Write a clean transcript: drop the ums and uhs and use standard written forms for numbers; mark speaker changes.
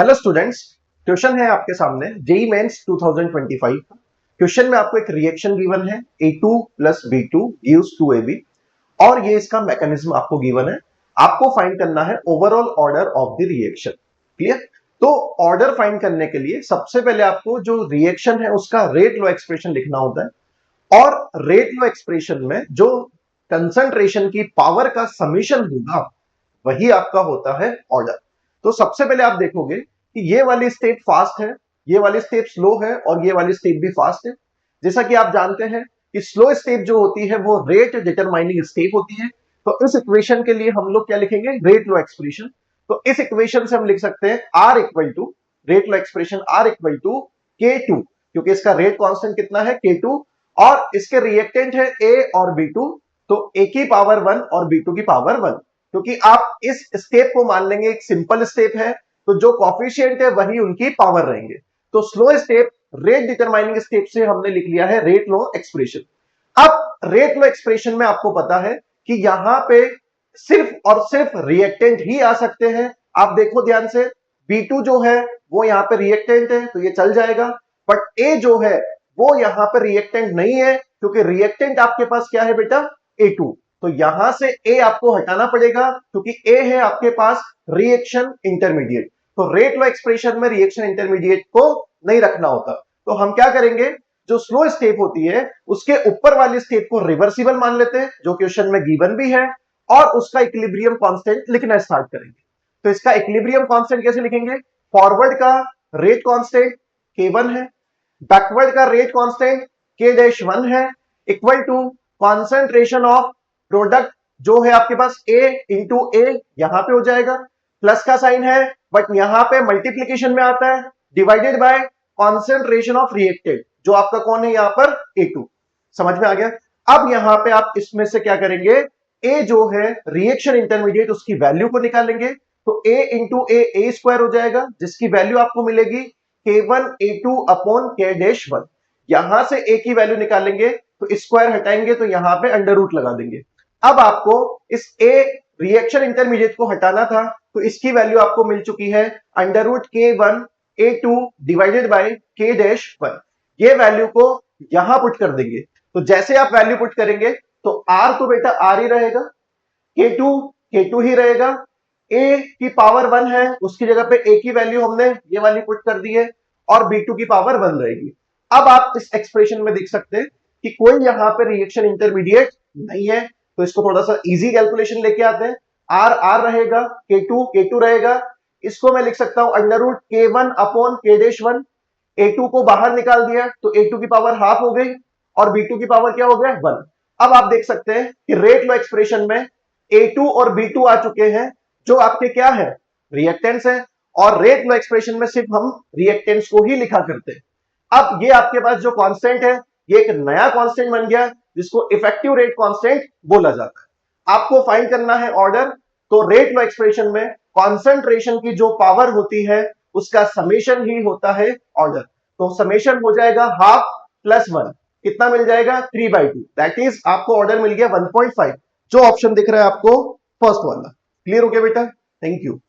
Speaker 1: Hello students, question है आपके सामने जेई मेंस 2025 का। क्वेश्चन में आपको एक रिएक्शन गिवन है A2 plus B2 gives 2AB और ये इसका मैकेनिज्म आपको गिवन है। आपको फाइंड करना है overall order of the reaction. Clear? तो ऑर्डर फाइंड करने के लिए सबसे पहले आपको जो रिएक्शन है उसका रेट लॉ एक्सप्रेशन लिखना होता है और रेट लॉ एक्सप्रेशन में जो कंसंट्रेशन की पावर का समीशन होगा वही आपका होता है ऑर्डर। तो सबसे पहले आप देखोगे कि ये वाली स्टेप फास्ट है, ये वाली स्टेप स्लो है और ये वाली स्टेप भी फास्ट है। जैसा कि आप जानते हैं कि स्लो स्टेप जो होती है वो रेट डिटरमाइनिंग स्टेप होती है। तो इस इक्वेशन के लिए हम लोग क्या लिखेंगे? Rate law expression. तो इस इक्वेशन से हम लिख सकते हैं R equal to rate law expression R equal to K2, क्योंकि इसका रेट कांस्टेंट कितना है? K2 और इसके रिएक्टेंट है A और B2। तो A की पावर 1 और B2 की पावर 1, क्योंकि आप इस स्टेप को मान लेंगे एक सिंपल स्टेप है तो जो कॉफिशिएंट है वही उनकी पावर रहेंगे। तो slow step rate determining step से हमने लिख लिया है रेट लॉ एक्सप्रेशन। अब रेट लॉ एक्सप्रेशन में आपको पता है कि यहां पे सिर्फ और सिर्फ रिएक्टेंट ही आ सकते हैं। आप देखो ध्यान से, B2 जो है वो यहां पे रिएक्टेंट है तो ये चल जाएगा, बट A जो है वो यहां पे रिएक्टेंट नहीं है क्योंकि रिएक्टेंट आपके पास क्या है बेटा? A2। तो यहां से A आपको हटाना पड़ेगा क्योंकि A है आपके पास रिएक्शन इंटरमीडिएट। तो रेट लॉ एक्सप्रेशन में रिएक्शन इंटरमीडिएट को नहीं रखना होता। तो हम क्या करेंगे, जो स्लो स्टेप होती है उसके ऊपर वाली स्टेप को रिवर्सिबल मान लेते हैं जो क्वेश्चन में गिवन भी है और उसका इक्विलिब्रियम कांस्टेंट लिखना स्टार्ट करेंगे। तो इसका इक्विलिब्रियम कांस्टेंट कैसे लिखेंगे? फॉरवर्ड का रेट कांस्टेंट K1 है, बैकवर्ड का रेट कांस्टेंट K-1 है, equal to concentration of product जो है आपके पास A इंटू A यहां पे हो जाएगा, प्लस का साइन है बट यहां पे मल्टीप्लीकेशन में आता है, divided by concentration of reactant जो आपका कौन है यहां पर? A2। समझ में आ गया? अब यहां पे आप इसमें से क्या करेंगे? A जो है रिएक्शन इंटरमीडिएट उसकी वैल्यू को निकालेंगे। तो A इंटू A स्क्वायर हो जाएगा जिसकी वैल्यू आपको मिलेगी K1 A2 अपॉन K-1। यहां से A की वैल्यू निकालेंगे तो स्क्वायर हटाएंगे तो यहां पे अंडर रूट लगा देंगे। अब आपको इस A रिएक्शन इंटरमीडिएट को हटाना था तो इसकी वैल्यू आपको मिल चुकी है under root K1 A2 divided by K-1। ये वैल्यू को यहां पुट कर देंगे। तो जैसे आप वैल्यू पुट करेंगे तो R तो बेटा R ही रहेगा, K2 ही रहेगा, A की पावर 1 है उसकी जगह पे A की वैल्यू हमने ये वाली पुट कर दी है और B2 की पावर 1 रहेगी। अब आप इस एक्सप्रेशन में देख सकते हैं कि कोई यहां पे रिएक्शन इंटरमीडिएट नहीं है, तो इसको थोड़ा सा इजी कैलकुलेशन लेके आते हैं। R रहेगा, K2 रहेगा, इसको मैं लिख सकता हूं under root K1 upon K-1। A2 को बाहर निकाल दिया तो A2 की पावर हाफ हो गई और B2 की पावर क्या हो गया? 1। अब आप देख सकते हैं कि रेट लॉ एक्सप्रेशन में A2 और B2 आ चुके हैं जो आपके क्या है? रिएक्टेंट्स है। और रेट लॉ एक्सप्रेशन में सिर्फ हम रिएक्टेंट्स को ही लिखा करते हैं। अब ये आपके पास जो कांस्टेंट है ये एक नया कांस्टेंट बन गया जिसको इफेक्टिव रेट कांस्टेंट बोला जाता है। आपको फाइंड करना है ऑर्डर। तो रेट लॉ एक्सप्रेशन में कॉन्सेंट्रेशन की जो पावर होती है उसका समेशन ही होता है ऑर्डर। तो समेशन हो जाएगा हाफ प्लस 1, कितना मिल जाएगा? 3/2। दैट इज आपको ऑर्डर मिल गया 1.5, जो ऑप्शन दिख रहा है आपको फर्स्ट वाला। क्लियर हो गया बेटा? Thank you.